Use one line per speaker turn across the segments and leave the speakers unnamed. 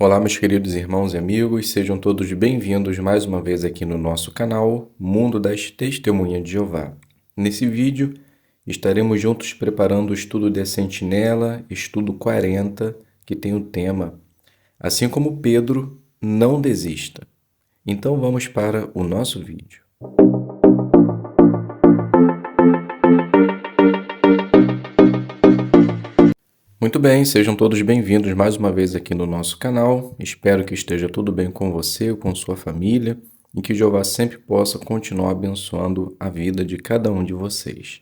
Olá, meus queridos irmãos e amigos, sejam todos bem-vindos mais uma vez aqui no nosso canal Mundo das Testemunhas de Jeová. Nesse vídeo, estaremos juntos preparando o estudo de Sentinela, estudo 40, que tem o tema Assim como Pedro, não desista. Então vamos para o nosso vídeo. Muito bem, sejam todos bem-vindos mais uma vez aqui no nosso canal. Espero que esteja tudo bem com você, com sua família e que Jeová sempre possa continuar abençoando a vida de cada um de vocês.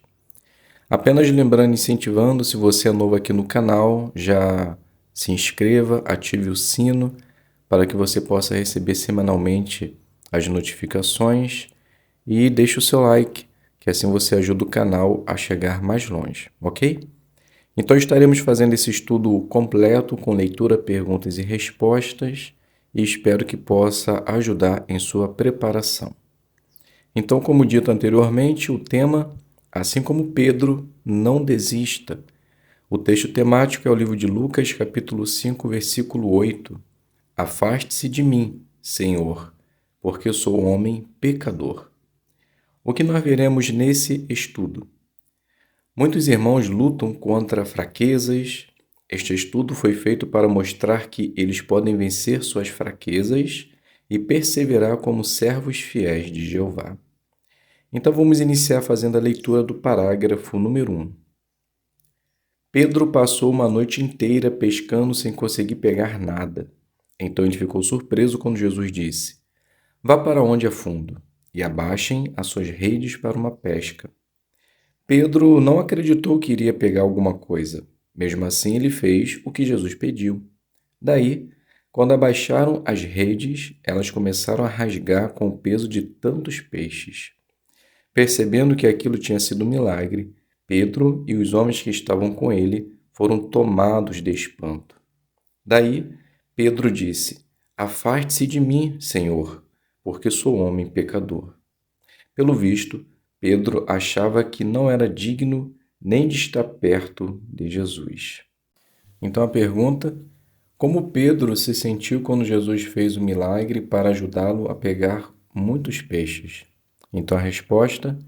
Apenas lembrando e incentivando, se você é novo aqui no canal, já se inscreva, ative o sino para que você possa receber semanalmente as notificações e deixe o seu like, que assim você ajuda o canal a chegar mais longe, ok? Então estaremos fazendo esse estudo completo com leitura, perguntas e respostas e espero que possa ajudar em sua preparação. Então, como dito anteriormente, o tema, assim como Pedro, não desista. O texto temático é o livro de Lucas, capítulo 5, versículo 8. Afaste-se de mim, Senhor, porque eu sou homem pecador. O que nós veremos nesse estudo? Muitos irmãos lutam contra fraquezas. Este estudo foi feito para mostrar que eles podem vencer suas fraquezas e perseverar como servos fiéis de Jeová. Então vamos iniciar fazendo a leitura do parágrafo número 1. Pedro passou uma noite inteira pescando sem conseguir pegar nada. Então ele ficou surpreso quando Jesus disse: Vá para onde é fundo e abaixem as suas redes para uma pesca. Pedro não acreditou que iria pegar alguma coisa. Mesmo assim, ele fez o que Jesus pediu. Daí, quando abaixaram as redes, elas começaram a rasgar com o peso de tantos peixes. Percebendo que aquilo tinha sido um milagre, Pedro e os homens que estavam com ele foram tomados de espanto. Daí, Pedro disse: Afaste-se de mim, Senhor, porque sou homem pecador. Pelo visto, Pedro achava que não era digno nem de estar perto de Jesus. Então a pergunta: como Pedro se sentiu quando Jesus fez o milagre para ajudá-lo a pegar muitos peixes? Então a resposta: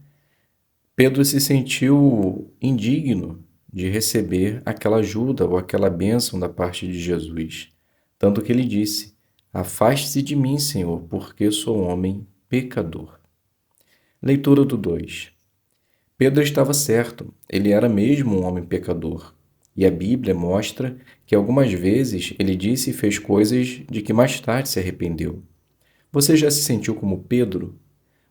Pedro se sentiu indigno de receber aquela ajuda ou aquela bênção da parte de Jesus. Tanto que ele disse: Afaste-se de mim, Senhor, porque sou homem pecador. Leitura do 2. Pedro estava certo, ele era mesmo um homem pecador. E a Bíblia mostra que algumas vezes ele disse e fez coisas de que mais tarde se arrependeu. Você já se sentiu como Pedro?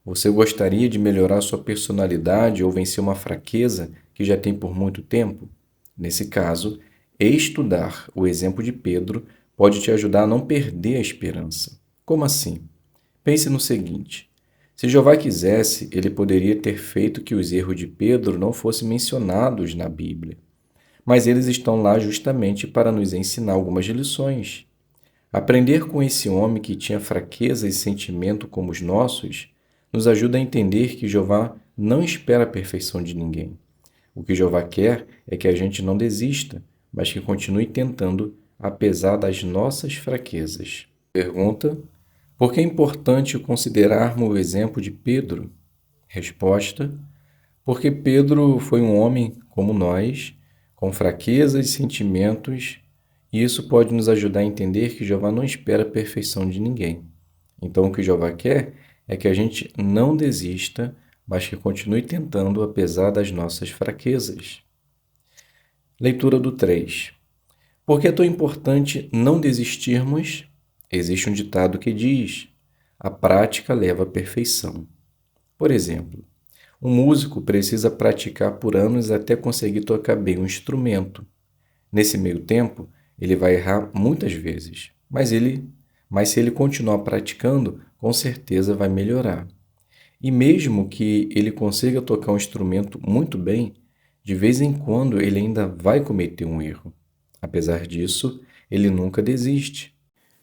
Você gostaria de melhorar sua personalidade ou vencer uma fraqueza que já tem por muito tempo? Nesse caso, estudar o exemplo de Pedro pode te ajudar a não perder a esperança. Como assim? Pense no seguinte: se Jeová quisesse, ele poderia ter feito que os erros de Pedro não fossem mencionados na Bíblia. Mas eles estão lá justamente para nos ensinar algumas lições. Aprender com esse homem que tinha fraqueza e sentimento como os nossos nos ajuda a entender que Jeová não espera a perfeição de ninguém. O que Jeová quer é que a gente não desista, mas que continue tentando, apesar das nossas fraquezas. Pergunta: por que é importante considerarmos o exemplo de Pedro? Resposta: porque Pedro foi um homem como nós, com fraquezas e sentimentos, e isso pode nos ajudar a entender que Jeová não espera a perfeição de ninguém. Então, o que Jeová quer é que a gente não desista, mas que continue tentando apesar das nossas fraquezas. Leitura do 3. Por que é tão importante não desistirmos? Existe um ditado que diz: a prática leva à perfeição. Por exemplo, um músico precisa praticar por anos até conseguir tocar bem um instrumento. Nesse meio tempo, ele vai errar muitas vezes, mas se ele continuar praticando, com certeza vai melhorar. E mesmo que ele consiga tocar um instrumento muito bem, de vez em quando ele ainda vai cometer um erro. Apesar disso, ele nunca desiste.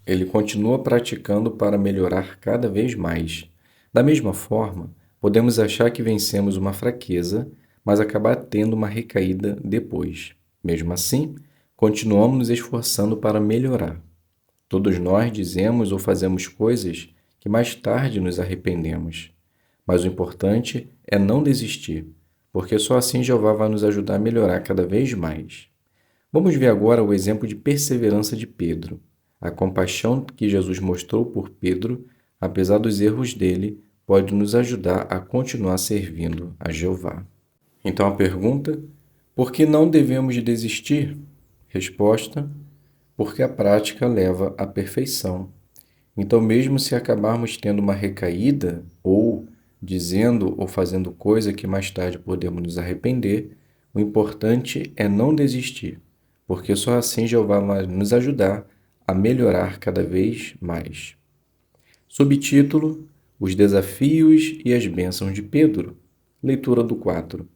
Ele continua praticando para melhorar cada vez mais. Da mesma forma, podemos achar que vencemos uma fraqueza, mas acabar tendo uma recaída depois. Mesmo assim, continuamos nos esforçando para melhorar. Todos nós dizemos ou fazemos coisas que mais tarde nos arrependemos. Mas o importante é não desistir, porque só assim Jeová vai nos ajudar a melhorar cada vez mais. Vamos ver agora o exemplo de perseverança de Pedro. A compaixão que Jesus mostrou por Pedro, apesar dos erros dele, pode nos ajudar a continuar servindo a Jeová. Então a pergunta: por que não devemos de desistir? Resposta: porque a prática leva à perfeição. Então, mesmo se acabarmos tendo uma recaída, ou dizendo ou fazendo coisa que mais tarde podemos nos arrepender, o importante é não desistir, porque só assim Jeová vai nos ajudar a melhorar cada vez mais. Subtítulo: Os desafios e as bênçãos de Pedro. Leitura do 4.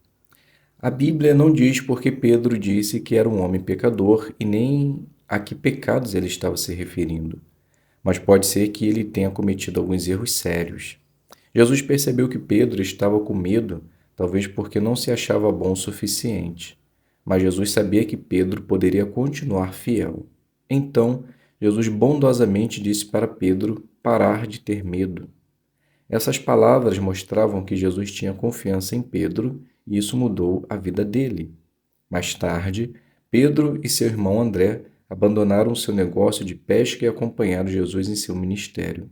A Bíblia não diz porque Pedro disse que era um homem pecador e nem a que pecados ele estava se referindo, mas pode ser que ele tenha cometido alguns erros sérios. Jesus percebeu que Pedro estava com medo, talvez porque não se achava bom o suficiente, mas Jesus sabia que Pedro poderia continuar fiel. Então, Jesus bondosamente disse para Pedro parar de ter medo. Essas palavras mostravam que Jesus tinha confiança em Pedro e isso mudou a vida dele. Mais tarde, Pedro e seu irmão André abandonaram seu negócio de pesca e acompanharam Jesus em seu ministério.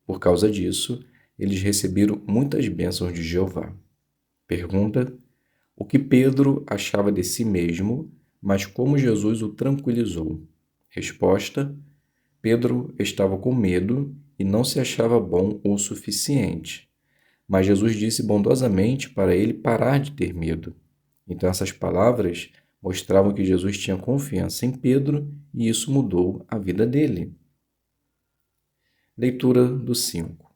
Por causa disso, eles receberam muitas bênçãos de Jeová. Pergunta: o que Pedro achava de si mesmo, mas como Jesus o tranquilizou? Resposta: Pedro estava com medo e não se achava bom o suficiente. Mas Jesus disse bondosamente para ele parar de ter medo. Então essas palavras mostravam que Jesus tinha confiança em Pedro e isso mudou a vida dele. Leitura do 5.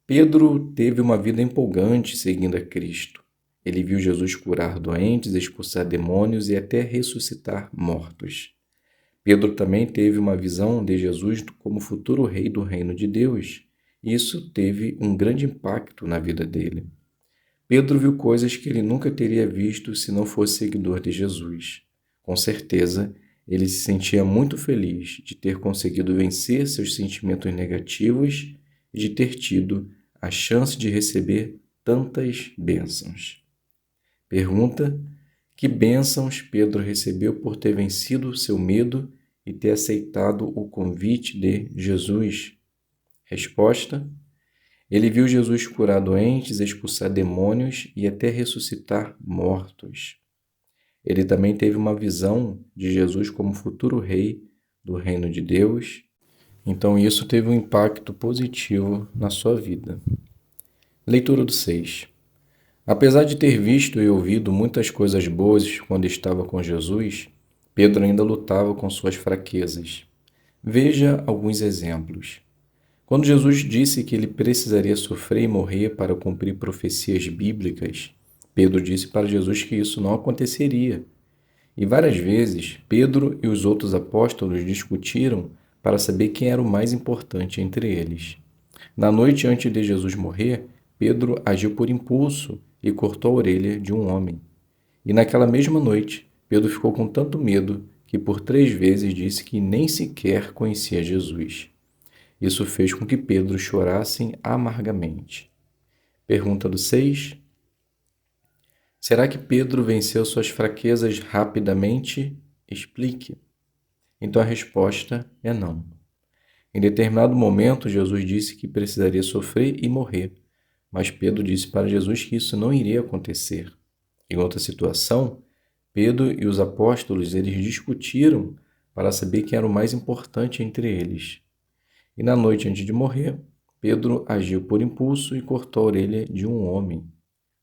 Pedro teve uma vida empolgante seguindo a Cristo. Ele viu Jesus curar doentes, expulsar demônios e até ressuscitar mortos. Pedro também teve uma visão de Jesus como futuro rei do reino de Deus. Isso teve um grande impacto na vida dele. Pedro viu coisas que ele nunca teria visto se não fosse seguidor de Jesus. Com certeza, ele se sentia muito feliz de ter conseguido vencer seus sentimentos negativos e de ter tido a chance de receber tantas bênçãos. Pergunta: que bênçãos Pedro recebeu por ter vencido seu medo e ter aceitado o convite de Jesus? Resposta: ele viu Jesus curar doentes, expulsar demônios e até ressuscitar mortos. Ele também teve uma visão de Jesus como futuro rei do reino de Deus. Então isso teve um impacto positivo na sua vida. Leitura do 6. Apesar de ter visto e ouvido muitas coisas boas quando estava com Jesus, Pedro ainda lutava com suas fraquezas. Veja alguns exemplos. Quando Jesus disse que ele precisaria sofrer e morrer para cumprir profecias bíblicas, Pedro disse para Jesus que isso não aconteceria. E várias vezes, Pedro e os outros apóstolos discutiram para saber quem era o mais importante entre eles. Na noite antes de Jesus morrer, Pedro agiu por impulso e cortou a orelha de um homem. E naquela mesma noite, Pedro ficou com tanto medo que por 3 vezes disse que nem sequer conhecia Jesus. Isso fez com que Pedro chorasse amargamente. Pergunta do 6. Será que Pedro venceu suas fraquezas rapidamente? Explique. Então a resposta é não. Em determinado momento, Jesus disse que precisaria sofrer e morrer, mas Pedro disse para Jesus que isso não iria acontecer. Em outra situação, Pedro e os apóstolos eles discutiram para saber quem era o mais importante entre eles. E na noite antes de morrer, Pedro agiu por impulso e cortou a orelha de um homem.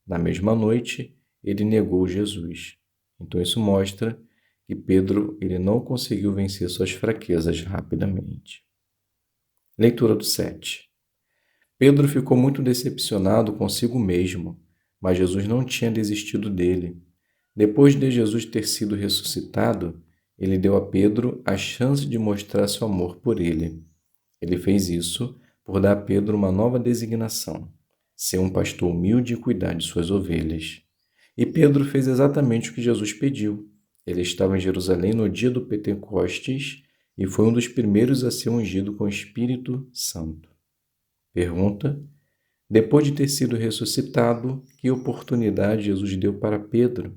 Na mesma noite, ele negou Jesus. Então isso mostra que Pedro ele não conseguiu vencer suas fraquezas rapidamente. Leitura do 7. Pedro ficou muito decepcionado consigo mesmo, mas Jesus não tinha desistido dele. Depois de Jesus ter sido ressuscitado, ele deu a Pedro a chance de mostrar seu amor por ele. Ele fez isso por dar a Pedro uma nova designação: ser um pastor humilde e cuidar de suas ovelhas. E Pedro fez exatamente o que Jesus pediu. Ele estava em Jerusalém no dia do Pentecostes e foi um dos primeiros a ser ungido com o Espírito Santo. Pergunta: depois de ter sido ressuscitado, que oportunidade Jesus deu para Pedro?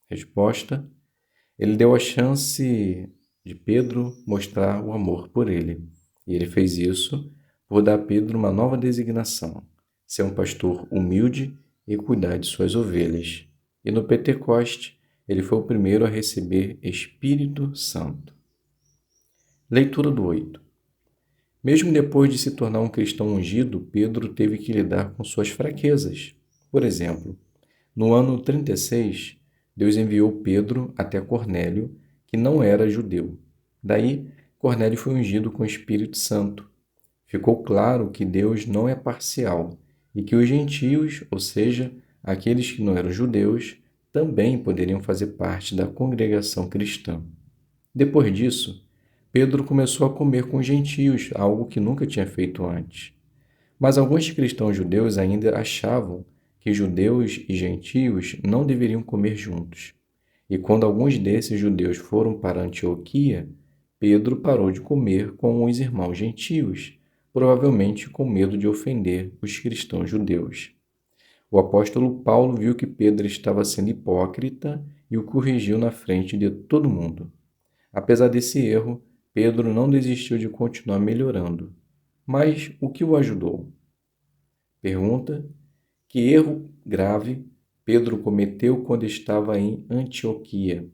Resposta: ele deu a chance de Pedro mostrar o amor por ele. E ele fez isso por dar a Pedro uma nova designação: ser um pastor humilde e cuidar de suas ovelhas. E no Pentecoste, ele foi o primeiro a receber Espírito Santo. Leitura do 8. Mesmo depois de se tornar um cristão ungido, Pedro teve que lidar com suas fraquezas. Por exemplo, no ano 36, Deus enviou Pedro até Cornélio, que não era judeu. Daí, Cornélio foi ungido com o Espírito Santo. Ficou claro que Deus não é parcial e que os gentios, ou seja, aqueles que não eram judeus, também poderiam fazer parte da congregação cristã. Depois disso, Pedro começou a comer com os gentios, algo que nunca tinha feito antes. Mas alguns cristãos judeus ainda achavam que judeus e gentios não deveriam comer juntos. E quando alguns desses judeus foram para Antioquia, Pedro parou de comer com os irmãos gentios, provavelmente com medo de ofender os cristãos judeus. O apóstolo Paulo viu que Pedro estava sendo hipócrita e o corrigiu na frente de todo mundo. Apesar desse erro, Pedro não desistiu de continuar melhorando. Mas o que o ajudou? Pergunta: que erro grave Pedro cometeu quando estava em Antioquia?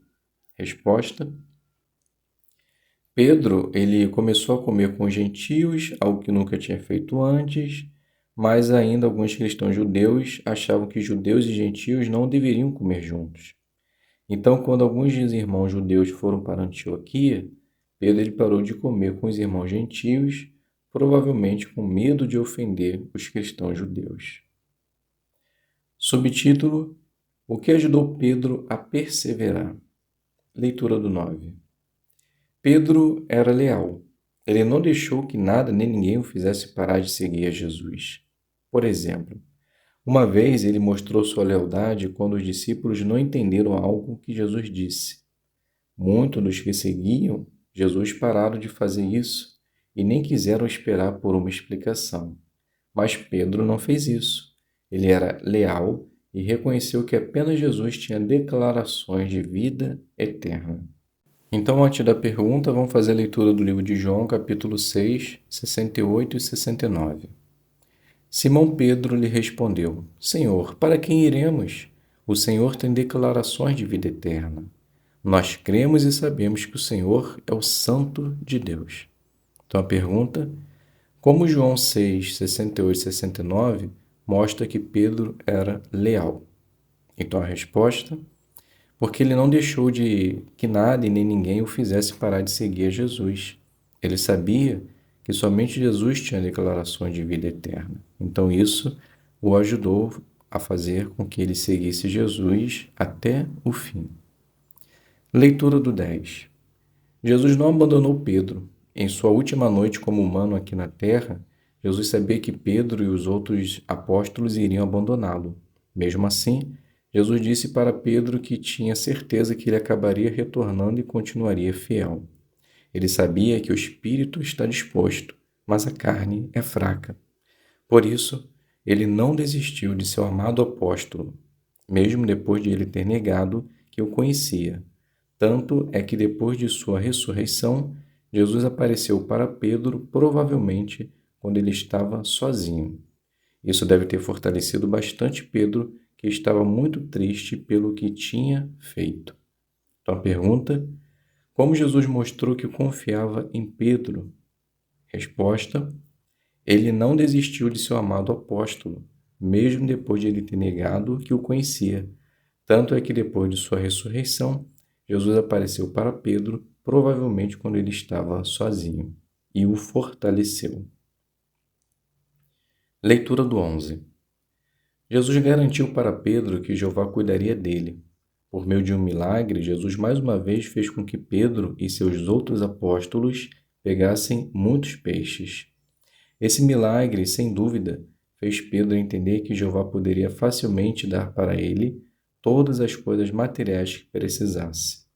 Resposta: Pedro, ele começou a comer com os gentios, algo que nunca tinha feito antes, mas ainda alguns cristãos judeus achavam que judeus e gentios não deveriam comer juntos. Então, quando alguns dos irmãos judeus foram para Antioquia, Pedro ele parou de comer com os irmãos gentios, provavelmente com medo de ofender os cristãos judeus. Subtítulo: o que ajudou Pedro a perseverar? Leitura do 9. Pedro era leal. Ele não deixou que nada nem ninguém o fizesse parar de seguir a Jesus. Por exemplo, uma vez ele mostrou sua lealdade quando os discípulos não entenderam algo que Jesus disse. Muitos dos que seguiam Jesus pararam de fazer isso e nem quiseram esperar por uma explicação. Mas Pedro não fez isso. Ele era leal e reconheceu que apenas Jesus tinha declarações de vida eterna. Então, antes da pergunta, vamos fazer a leitura do livro de João, capítulo 6, 68 e 69. Simão Pedro lhe respondeu: Senhor, para quem iremos? O Senhor tem declarações de vida eterna. Nós cremos e sabemos que o Senhor é o Santo de Deus. Então a pergunta: como João 6, 68 e 69 mostra que Pedro era leal? Então a resposta: porque ele não deixou de que nada e nem ninguém o fizesse parar de seguir a Jesus. Ele sabia que somente Jesus tinha declarações de vida eterna. Então isso o ajudou a fazer com que ele seguisse Jesus até o fim. Leitura do 10. Jesus não abandonou Pedro. Em sua última noite como humano aqui na terra, Jesus sabia que Pedro e os outros apóstolos iriam abandoná-lo. Mesmo assim, Jesus disse para Pedro que tinha certeza que ele acabaria retornando e continuaria fiel. Ele sabia que o espírito está disposto, mas a carne é fraca. Por isso, ele não desistiu de seu amado apóstolo, mesmo depois de ele ter negado que o conhecia. Tanto é que depois de sua ressurreição, Jesus apareceu para Pedro, provavelmente quando ele estava sozinho. Isso deve ter fortalecido bastante Pedro, que estava muito triste pelo que tinha feito. Então a pergunta: como Jesus mostrou que confiava em Pedro? Resposta: ele não desistiu de seu amado apóstolo, mesmo depois de ele ter negado que o conhecia. Tanto é que depois de sua ressurreição, Jesus apareceu para Pedro, provavelmente quando ele estava sozinho, e o fortaleceu. Leitura do 11. Jesus garantiu para Pedro que Jeová cuidaria dele. Por meio de um milagre, Jesus mais uma vez fez com que Pedro e seus outros apóstolos pegassem muitos peixes. Esse milagre, sem dúvida, fez Pedro entender que Jeová poderia facilmente dar para ele todas as coisas materiais que precisasse.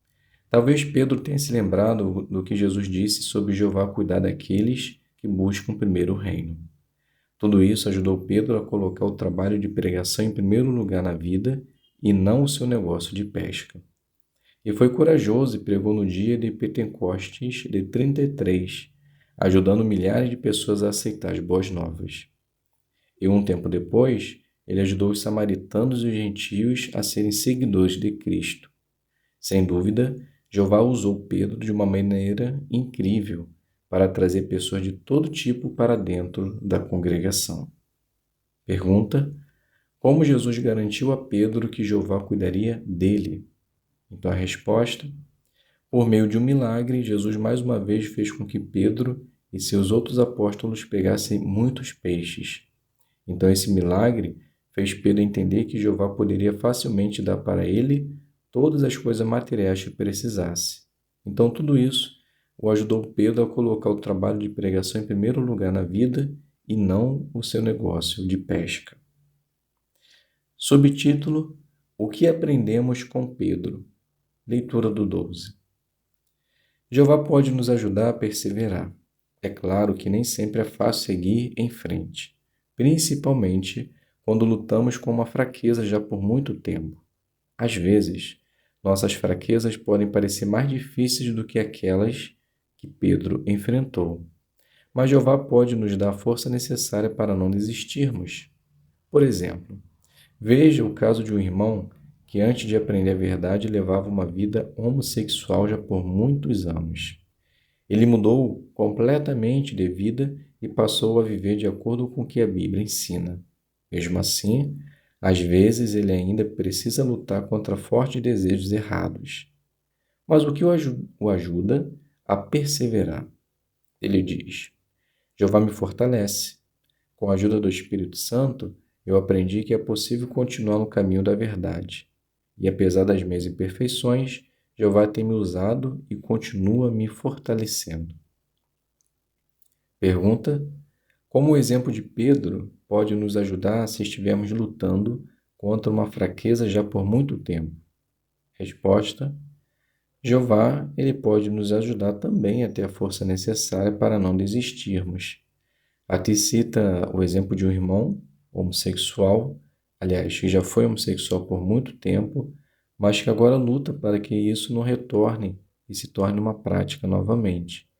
Talvez Pedro tenha se lembrado do que Jesus disse sobre Jeová cuidar daqueles que buscam primeiro o reino. Tudo isso ajudou Pedro a colocar o trabalho de pregação em primeiro lugar na vida e não o seu negócio de pesca. E foi corajoso e pregou no dia de Pentecostes de 33, ajudando milhares de pessoas a aceitar as boas novas. E um tempo depois, ele ajudou os samaritanos e os gentios a serem seguidores de Cristo. Sem dúvida, Jeová usou Pedro de uma maneira incrível para trazer pessoas de todo tipo para dentro da congregação. Pergunta: como Jesus garantiu a Pedro que Jeová cuidaria dele? Então a resposta: por meio de um milagre, Jesus mais uma vez fez com que Pedro e seus outros apóstolos pegassem muitos peixes. Então esse milagre fez Pedro entender que Jeová poderia facilmente dar para ele todas as coisas materiais que precisasse. Então tudo isso o ajudou Pedro a colocar o trabalho de pregação em primeiro lugar na vida e não o seu negócio de pesca. Subtítulo: o que aprendemos com Pedro? Leitura do 12. Jeová pode nos ajudar a perseverar. É claro que nem sempre é fácil seguir em frente, principalmente quando lutamos com uma fraqueza já por muito tempo. Às vezes, nossas fraquezas podem parecer mais difíceis do que aquelas que Pedro enfrentou. Mas Jeová pode nos dar a força necessária para não desistirmos. Por exemplo, veja o caso de um irmão que antes de aprender a verdade levava uma vida homossexual já por muitos anos. Ele mudou completamente de vida e passou a viver de acordo com o que a Bíblia ensina. Mesmo assim, às vezes ele ainda precisa lutar contra fortes desejos errados. Mas o que o ajuda a perseverar? Ele diz: Jeová me fortalece. Com a ajuda do Espírito Santo, eu aprendi que é possível continuar no caminho da verdade. E apesar das minhas imperfeições, Jeová tem me usado e continua me fortalecendo. Pergunta: como o exemplo de Pedro pode nos ajudar se estivermos lutando contra uma fraqueza já por muito tempo? Resposta: Jeová, ele pode nos ajudar também a ter a força necessária para não desistirmos. Aqui cita o exemplo de um irmão homossexual, aliás, que já foi homossexual por muito tempo, mas que agora luta para que isso não retorne e se torne uma prática novamente.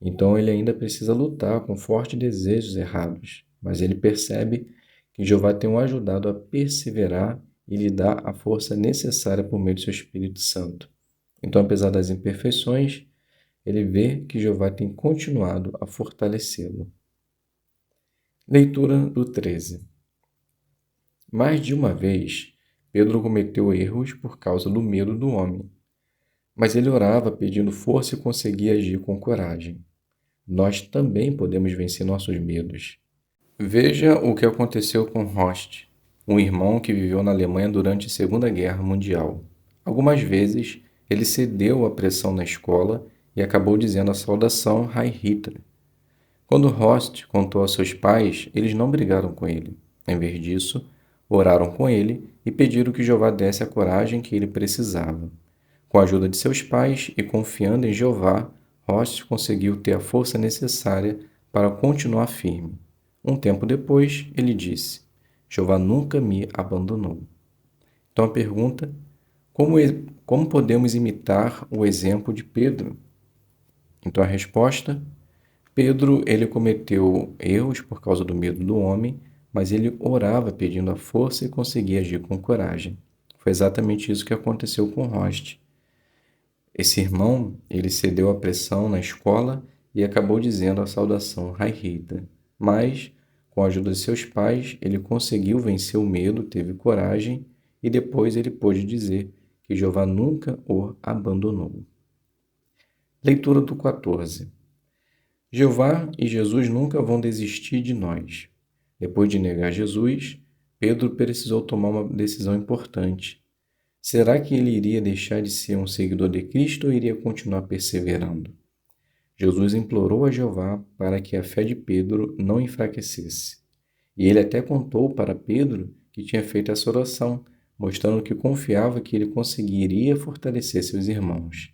Então ele ainda precisa lutar com fortes desejos errados, mas ele percebe que Jeová tem o ajudado a perseverar e lhe dá a força necessária por meio do seu Espírito Santo. Então, apesar das imperfeições, ele vê que Jeová tem continuado a fortalecê-lo. Leitura do 13. Mais de uma vez, Pedro cometeu erros por causa do medo do homem, mas ele orava pedindo força e conseguia agir com coragem. Nós também podemos vencer nossos medos. Veja o que aconteceu com Horst, um irmão que viveu na Alemanha durante a Segunda Guerra Mundial. Algumas vezes, ele cedeu à pressão na escola e acabou dizendo a saudação Heil Hitler. Quando Horst contou a seus pais, eles não brigaram com ele. Em vez disso, oraram com ele e pediram que Jeová desse a coragem que ele precisava. Com a ajuda de seus pais e confiando em Jeová, Horst conseguiu ter a força necessária para continuar firme. Um tempo depois, ele disse: Jeová nunca me abandonou. Então a pergunta: como podemos imitar o exemplo de Pedro? Então a resposta: Pedro, ele cometeu erros por causa do medo do homem, mas ele orava pedindo a força e conseguia agir com coragem. Foi exatamente isso que aconteceu com Horst. Esse irmão, ele cedeu à pressão na escola e acabou dizendo a saudação Heil Hitler. Mas, com a ajuda de seus pais, ele conseguiu vencer o medo, teve coragem e depois ele pôde dizer que Jeová nunca o abandonou. Leitura do 14. Jeová e Jesus nunca vão desistir de nós. Depois de negar Jesus, Pedro precisou tomar uma decisão importante. Será que ele iria deixar de ser um seguidor de Cristo ou iria continuar perseverando? Jesus implorou a Jeová para que a fé de Pedro não enfraquecesse. E ele até contou para Pedro que tinha feito essa oração, mostrando que confiava que ele conseguiria fortalecer seus irmãos.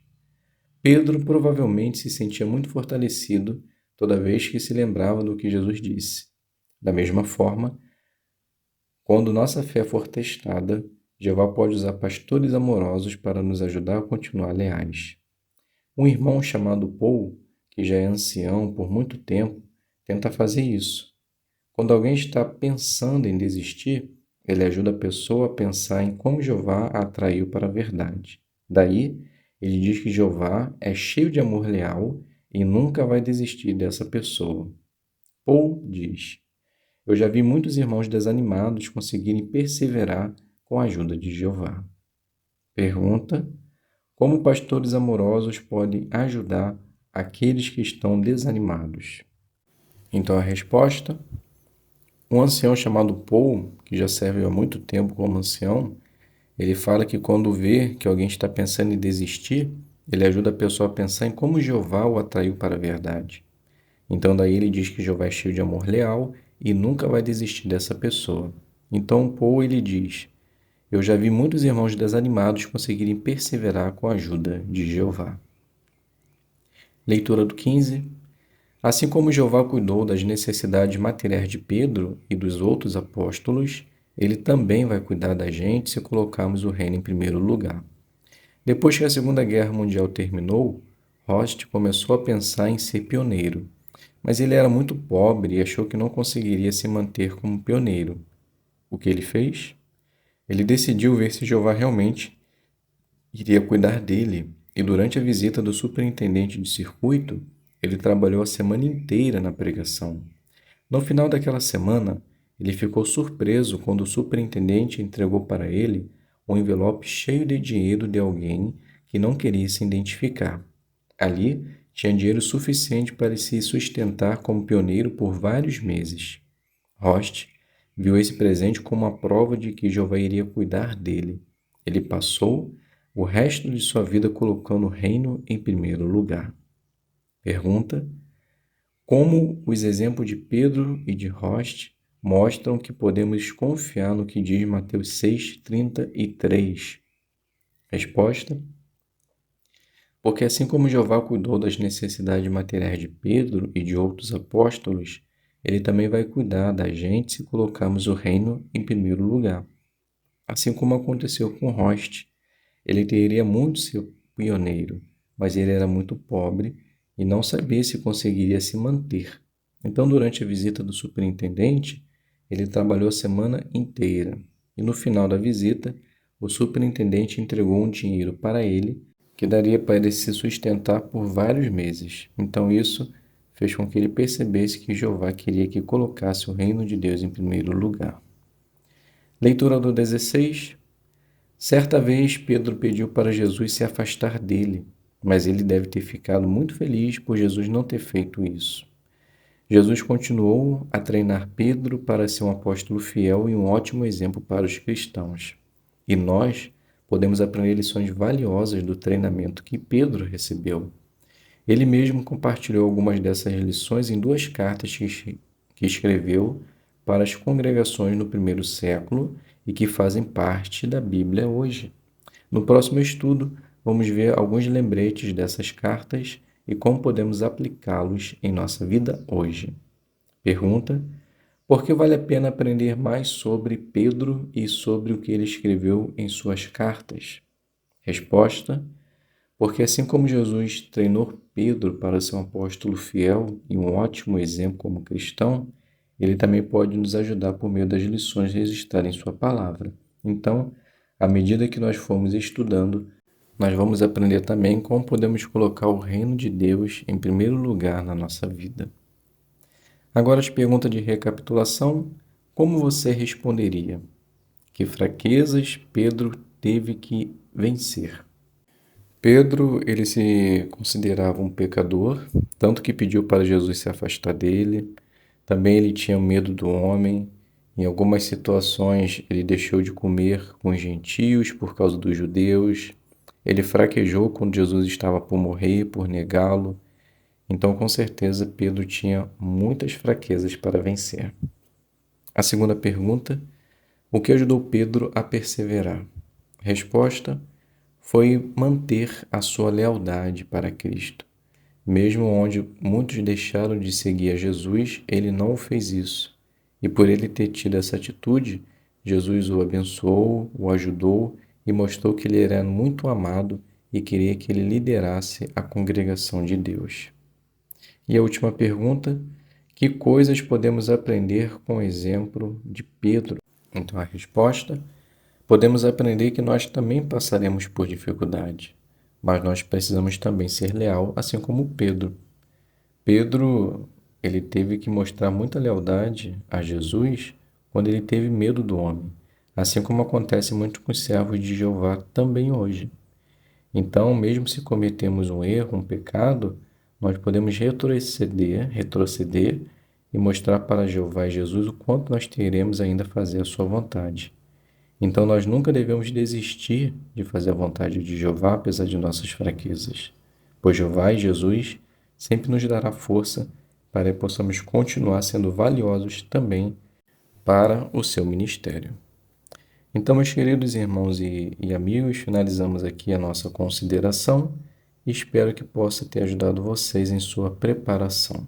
Pedro provavelmente se sentia muito fortalecido toda vez que se lembrava do que Jesus disse. Da mesma forma, quando nossa fé for testada, Jeová pode usar pastores amorosos para nos ajudar a continuar leais. Um irmão chamado Paul, que já é ancião por muito tempo, tenta fazer isso. Quando alguém está pensando em desistir, ele ajuda a pessoa a pensar em como Jeová a atraiu para a verdade. Daí, ele diz que Jeová é cheio de amor leal e nunca vai desistir dessa pessoa. Paul diz: Eu já vi muitos irmãos desanimados conseguirem perseverar com a ajuda de Jeová. Pergunta: como pastores amorosos podem ajudar aqueles que estão desanimados? Então a resposta: um ancião chamado Paul, que já serve há muito tempo como ancião, ele fala que quando vê que alguém está pensando em desistir, ele ajuda a pessoa a pensar em como Jeová o atraiu para a verdade. Então daí ele diz que Jeová é cheio de amor leal e nunca vai desistir dessa pessoa. Então Paul ele diz: eu já vi muitos irmãos desanimados conseguirem perseverar com a ajuda de Jeová. Leitura do 15. Assim como Jeová cuidou das necessidades materiais de Pedro e dos outros apóstolos, ele também vai cuidar da gente se colocarmos o reino em primeiro lugar. Depois que a Segunda Guerra Mundial terminou, Rost começou a pensar em ser pioneiro, mas ele era muito pobre e achou que não conseguiria se manter como pioneiro. O que ele fez? Ele decidiu ver se Jeová realmente iria cuidar dele, e durante a visita do superintendente de circuito, ele trabalhou a semana inteira na pregação. No final daquela semana, ele ficou surpreso quando o superintendente entregou para ele um envelope cheio de dinheiro de alguém que não queria se identificar. Ali, tinha dinheiro suficiente para se sustentar como pioneiro por vários meses. Rost viu esse presente como uma prova de que Jeová iria cuidar dele. Ele passou o resto de sua vida colocando o reino em primeiro lugar. Pergunta: como os exemplos de Pedro e de Rost mostram que podemos confiar no que diz Mateus 6:33? Resposta: porque assim como Jeová cuidou das necessidades materiais de Pedro e de outros apóstolos, ele também vai cuidar da gente se colocarmos o reino em primeiro lugar. Assim como aconteceu com Rost, ele queria muito ser pioneiro, mas ele era muito pobre e não sabia se conseguiria se manter. Então, durante a visita do superintendente, ele trabalhou a semana inteira e no final da visita, o superintendente entregou um dinheiro para ele que daria para ele se sustentar por vários meses. Então isso fez com que ele percebesse que Jeová queria que colocasse o reino de Deus em primeiro lugar. Leitura do 16. Certa vez Pedro pediu para Jesus se afastar dele, mas ele deve ter ficado muito feliz por Jesus não ter feito isso. Jesus continuou a treinar Pedro para ser um apóstolo fiel e um ótimo exemplo para os cristãos. E nós podemos aprender lições valiosas do treinamento que Pedro recebeu. Ele mesmo compartilhou algumas dessas lições em duas cartas que escreveu para as congregações no primeiro século e que fazem parte da Bíblia hoje. No próximo estudo, vamos ver alguns lembretes dessas cartas e como podemos aplicá-los em nossa vida hoje. Pergunta: por que vale a pena aprender mais sobre Pedro e sobre o que ele escreveu em suas cartas? Resposta: porque assim como Jesus treinou Pedro para ser um apóstolo fiel e um ótimo exemplo como cristão, ele também pode nos ajudar por meio das lições registradas em sua palavra. Então, à medida que nós formos estudando, nós vamos aprender também como podemos colocar o reino de Deus em primeiro lugar na nossa vida. Agora as perguntas de recapitulação. Como você responderia? Que fraquezas Pedro teve que vencer? Pedro, ele se considerava um pecador, tanto que pediu para Jesus se afastar dele. Também ele tinha medo do homem. Em algumas situações, ele deixou de comer com os gentios por causa dos judeus. Ele fraquejou quando Jesus estava por morrer, por negá-lo. Então, com certeza, Pedro tinha muitas fraquezas para vencer. A segunda pergunta: o que ajudou Pedro a perseverar? Resposta: foi manter a sua lealdade para Cristo. Mesmo onde muitos deixaram de seguir a Jesus, ele não o fez isso. E por ele ter tido essa atitude, Jesus o abençoou, o ajudou e mostrou que ele era muito amado e queria que ele liderasse a congregação de Deus. E a última pergunta: que coisas podemos aprender com o exemplo de Pedro? Então a resposta: podemos aprender que nós também passaremos por dificuldade, mas nós precisamos também ser leal, assim como Pedro. Pedro, ele teve que mostrar muita lealdade a Jesus quando ele teve medo do homem, assim como acontece muito com os servos de Jeová também hoje. Então, mesmo se cometemos um erro, um pecado, nós podemos retroceder e mostrar para Jeová e Jesus o quanto nós teremos ainda a fazer a sua vontade. Então, nós nunca devemos desistir de fazer a vontade de Jeová, apesar de nossas fraquezas, pois Jeová e Jesus sempre nos dará força para que possamos continuar sendo valiosos também para o seu ministério. Então, meus queridos irmãos e amigos, finalizamos aqui a nossa consideração e espero que possa ter ajudado vocês em sua preparação.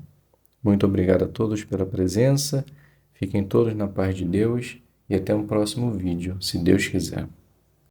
Muito obrigado a todos pela presença, fiquem todos na paz de Deus e até um próximo vídeo, se Deus quiser.